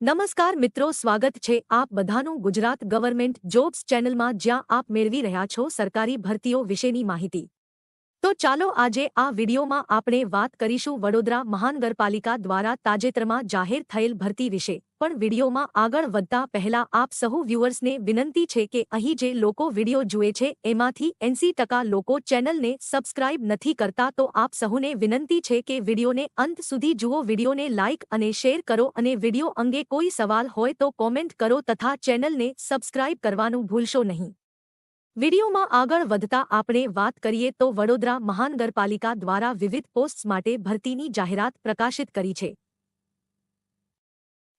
નમસ્કાર મિત્રો, સ્વાગત છે આપ બધાનું ગુજરાત ગવર્મેન્ટ જોબ્સ ચેનલમાં, જ્યાં આપ મેળવી રહ્યા છો સરકારી ભરતીઓ વિશેની માહિતી। તો ચાલો આજે આ વિડીયોમાં આપણે વાત કરીશું વડોદરા મહાનગરપાલિકા દ્વારા તાજેતરમાં જાહેર થયેલ ભરતી વિશે। પણ વિડીયોમાં આગળ વધતા પહેલા આપ સહુ વ્યુઅર્સને વિનંતી છે કે અહીં જે લોકો વિડીયો જુએ છે એમાંથી 80% લોકો ચેનલને સબસ્ક્રાઇબ નથી કરતા, તો આપ સહુને વિનંતી છે કે વિડીયોને અંત સુધી જુઓ, વિડીયોને લાઇક અને શેર કરો અને વિડીયો અંગે કોઈ સવાલ હોય તો કોમેન્ટ કરો તથા ચેનલને સબસ્ક્રાઇબ કરવાનું ભૂલશો નહીં। વિડીયોમાં આગળ વધતા આપણે વાત કરીએ તો વડોદરા મહાનગરપાલિકા દ્વારા વિવિધ પોસ્ટ્સ માટે ભરતીની જાહેરાત પ્રકાશિત કરી છે।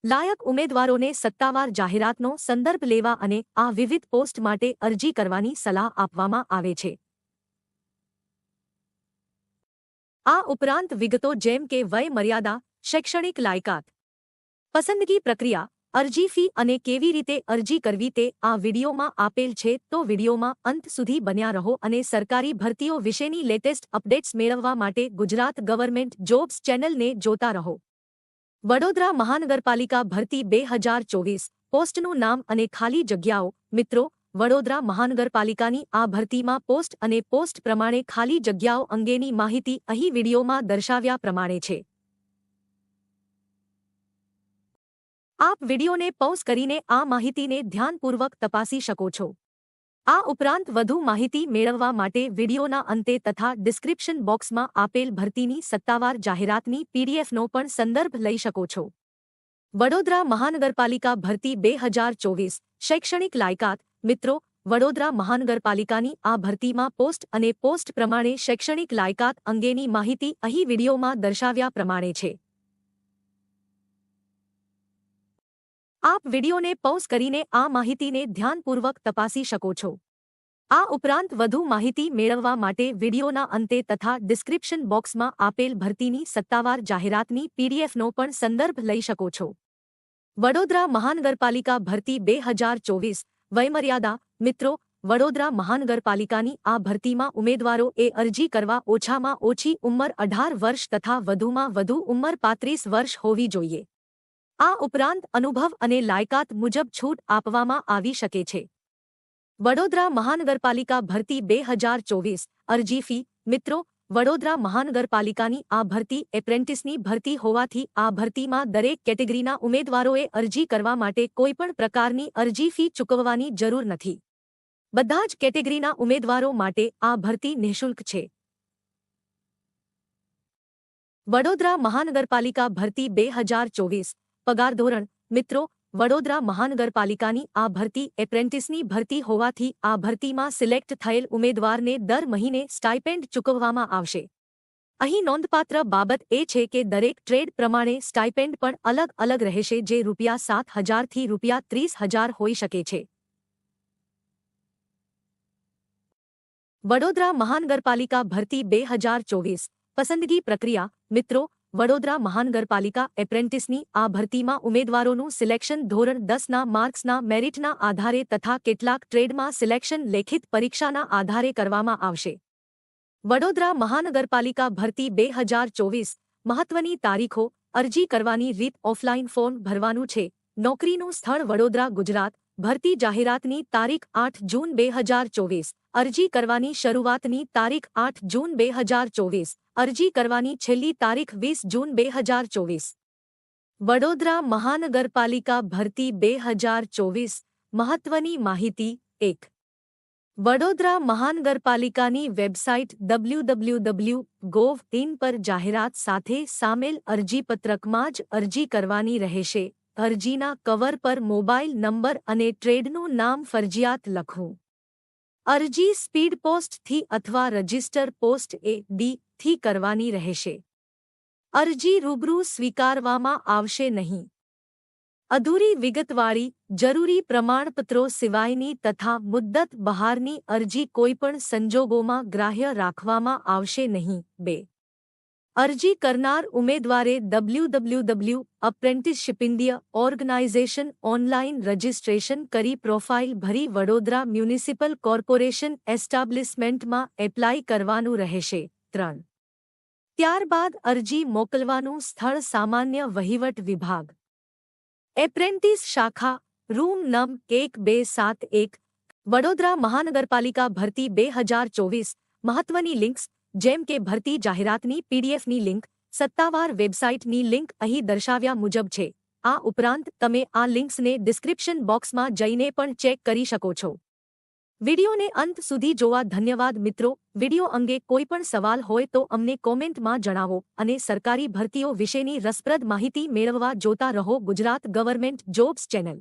લાયક ઉમેદવારોને સત્તાવાર જાહેરાતનો સંદર્ભ લેવા અને આ વિવિધ પોસ્ટ માટે અરજી કરવાની સલાહ આપવામાં આવે છે। આ ઉપરાંત વિગતો જેમ કે વય મર્યાદા, શૈક્ષણિક લાયકાત, પસંદગી પ્રક્રિયા, અરજી ફી અને કેવી રીતે અરજી કરવી તે આ વિડીયોમાં આપેલ છે, તો વિડીયોમાં અંત સુધી બન્યા રહો અને સરકારી ભરતીઓ વિશેની લેટેસ્ટ અપડેટ્સ મેળવવા માટે ગુજરાત ગવર્મેન્ટ જોબ્સ ચેનલને જોતા રહો। વડોદરા મહાનગરપાલિકા ભરતી 2024 પોસ્ટનું નામ અને ખાલી જગ્યાઓ। મિત્રો, વડોદરા મહાનગરપાલિકાની આ ભરતીમાં પોસ્ટ અને પોસ્ટ પ્રમાણે ખાલી જગ્યાઓ અંગેની માહિતી અહીં વિડીયોમાં દર્શાવ્યા પ્રમાણે છે। આપ વિડીયોને પૉઝ કરીને આ માહિતીને ધ્યાનપૂર્વક તપાસી શકો છો। આ ઉપરાંત વધુ માહિતી મેળવવા માટે વિડીયોના અંતે તથા ડિસ્ક્રિપ્શન બોક્સમાં આપેલ ભરતીની સત્તાવાર જાહેરાતની પીડીએફનો પણ સંદર્ભ લઈ શકો છો। વડોદરા મહાનગરપાલિકા ભરતી 2024 શૈક્ષણિક લાયકાત। મિત્રો, વડોદરા મહાનગરપાલિકાની આ ભરતીમાં પોસ્ટ અને પોસ્ટ પ્રમાણે શૈક્ષણિક લાયકાત અંગેની માહિતી અહીં વિડીયોમાં દર્શાવ્યા પ્રમાણે છે। આપ વિડીયોને પૉઝ કરીને આ માહિતીને ધ્યાનપૂર્વક તપાસી શકો છો। આ ઉપરાંત વધુ માહિતી મેળવવા માટે વિડીયોના અંતે તથા ડિસ્ક્રિપ્શન બોક્સમાં આપેલ ભરતીની સત્તાવાર જાહેરાતની પીડીએફનો પણ સંદર્ભ લઈ શકો છો। વડોદરા મહાનગરપાલિકા ભરતી 2024 વયમર્યાદા। મિત્રો, વડોદરા મહાનગરપાલિકાની આ ભરતીમાં ઉમેદવારોએ અરજી કરવા ઓછામાં ઓછી ઉંમર 18 વર્ષ તથા વધુમાં વધુ ઉંમર 35 વર્ષ હોવી જોઈએ। આ ઉપરાંત અનુભવ અને લાયકાત મુજબ છૂટ આપવામાં આવી શકે છે। વડોદરા મહાનગરપાલિકા ભરતી 2024 અરજી ફી। મિત્રો, વડોદરા મહાનગરપાલિકાની આ ભરતી એપ્રેન્ટિસની ભરતી હોવાથી આ ભરતીમાં દરેક કેટેગરીના ઉમેદવારોએ અરજી કરવા માટે કોઈપણ પ્રકારની અરજી ફી ચૂકવવાની જરૂર નથી। બધા જ કેટેગરીના ઉમેદવારો માટે આ ભરતી નિઃશુલ્ક છે। વડોદરા મહાનગરપાલિકા ભરતી 2024 પગાર ધોરણ। મિત્રો, વડોદરા મહાનગરપાલિકાની આ ભરતી એપ્રેન્ટિસની ભરતી હોવાથી આ ભરતીમાં સિલેક્ટ થયેલ ઉમેદવારને દર મહિને સ્ટાઇપેન્ડ ચૂકવવામાં આવશે। અહીં નોંધપાત્ર બાબત એ છે કે દરેક ટ્રેડ પ્રમાણે સ્ટાઇપેન્ડ પણ અલગ અલગ રહેશે, જે ₹7,000 થી ₹30,000 હોઈ શકે છે। વડોદરા મહાનગરપાલિકા ભરતી 2024 પસંદગી પ્રક્રિયા। મિત્રો, વડોદરા મહાનગરપાલિકા એપ્રેન્ટિસની આ ભરતીમાં ઉમેદવારોનું સિલેક્શન ધોરણ 10ના માર્ક્સના મેરિટના આધારે તથા કેટલાક ટ્રેડમાં સિલેક્શન લેખિત પરીક્ષાના આધારે કરવામાં આવશે। વડોદરા મહાનગરપાલિકા ભરતી 2024 મહત્વની તારીખો। અરજી કરવાની રીત: ઓફલાઇન ફોર્મ ભરવાનું છે। નોકરીનું સ્થળ વડોદરા, ગુજરાત। ભરતી જાહેરાતની તારીખ 8 જૂન 2024। અરજી કરવાની શરૂઆતની તારીખ 8 જૂન 2024। અરજી કરવાની છેલ્લી તારીખ 20 જૂન 2024। વડોદરા મહાનગરપાલિકા ભરતી 2024 મહત્વની માહિતી 1. વડોદરા મહાનગરપાલિકાની વેબસાઇટ www.gov.in પર જાહેરાત સાથે સામેલ અરજીપત્રકમાં જ અરજી કરવાની રહેશે। અરજીના કવર પર મોબાઈલ નંબર અને ટ્રેડનું નામ ફરજિયાત લખવું। અરજી સ્પીડ પોસ્ટથી અથવા રજિસ્ટર પોસ્ટ A.D. થી કરવાની રહેશે। અરજી રૂબરૂ સ્વીકારવામાં આવશે નહીં। અધૂરી વિગતવાળી, જરૂરી પ્રમાણપત્રો સિવાયની તથા મુદ્દત બહારની અરજી કોઈપણ સંજોગોમાં ગ્રાહ્ય રાખવામાં આવશે નહીં। 2. અરજી કરનાર ઉમેદવારે www.apprenticeshipindia ઓર્ગેનાઇઝેશન ઓનલાઇન રજિસ્ટ્રેશન કરી પ્રોફાઇલ ભરી વડોદરા મ્યુનિસિપલ કોર્પોરેશન એસ્ટાબ્લિશમેન્ટમાં એપ્લાય કરવાનું રહેશે। 3. ત્યારબાદ અરજી મોકલવાનું સ્થળ સામાન્ય વહીવટ વિભાગ। એપ્રેન્ટિસ શાખા રૂમ નં 1271 વડોદરા મહાનગરપાલિકા ભરતી 2024 મહત્વની લિંક્સ જેમ કે ભરતી જાહેરાતની પીડીએફની લિંક સત્તાવાર વેબસાઇટની લિંક અહીં દર્શાવ્યા મુજબ છે. આ ઉપરાંત તમે આ લિંક્સને ડિસ્ક્રિપ્શન બોક્સમાં જઈને પણ ચેક કરી શકો છો. વિડિયોને અંત સુધી જોવા ધન્યવાદ મિત્રો. વિડિયો અંગે કોઈ પણ સવાલ હોય તો અમને કોમેન્ટમાં જણાવો અને સરકારી ભરતીઓ વિશેની રસપ્રદ માહિતી મેળવવા જોતા રહો ગુજરાત ગવર્મેન્ટ જોબ્સ ચેનલ.